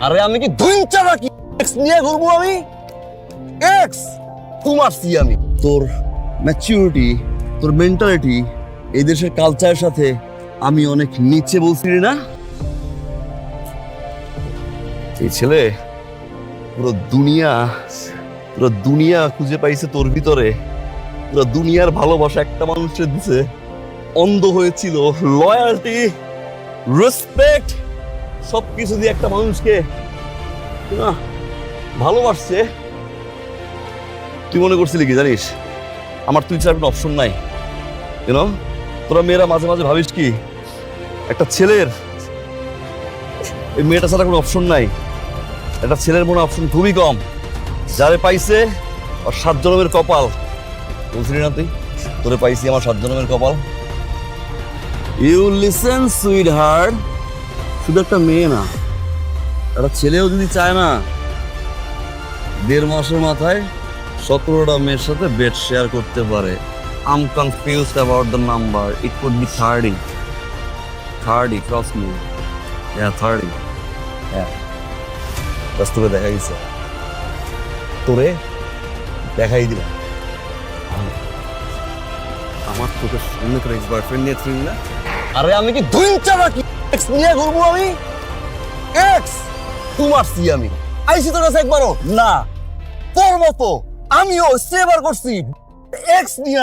আরে আমি কি দুইটা নাকি এক্স নিয়ে ঘুরবো আমি? এক্স কুমারছি আমি। তোর ম্যাচিউরিটি, তোর মেন্টালিটি এই দেশের কালচারের সাথে আমি অনেক নিচে বলছিলি না? এই ছেলে পুরো দুনিয়া খুঁজে পাইছে তোর ভিতরে। পুরো দুনিয়ার ভালোবাসা একটা মানুষের দিছে, অন্ধ হয়েছিল। লয়ালটি, রেসপেক্ট সবকিছু দিয়ে একটা মানুষকে না ভালোবাসছে। তুই মনে করছিলি কি জানিস, আমার তুই ছাড়া কোনো অপশন নাই? ইউনো, তোরা মেয়েরা মাঝে মাঝে ভাবিস কি একটা ছেলের এই মেয়েটা ছাড়া কোনো অপশন নাই? একটা ছেলের মনে অপশন খুবই কম। যারে পাইছে আর 7 জনমের কপাল। বলছিলি না তুই তোরে পাইছি আমার 7 জনমের কপাল? ইউ লিসেন সুইট হার্ট, শুধু একটা মেয়ে না, একটা ছেলেও যদি চায় না 1.5 মাসের মাথায় 17টা মেয়ের সাথে বেড শেয়ার করতে পারে। I'm confused about the number, it could be 30, trust me. হ্যাঁ 30, হ্যাঁ বাস্তবে দেখা গেছে। তোরে দেখাই দিলাম আমার তোকে সামনে করে এক্স বয়ফ্রেন্ড নিয়ে তুই না? আরে আমি কি দুইটা নাকি এক্স নিয়ে ঘুরবো আমি? এক্স কুমারছি আমি। আইসি তোর কাছে একবারও না? তোর মতো আমিও সেবার করছি এক্স নিয়ে।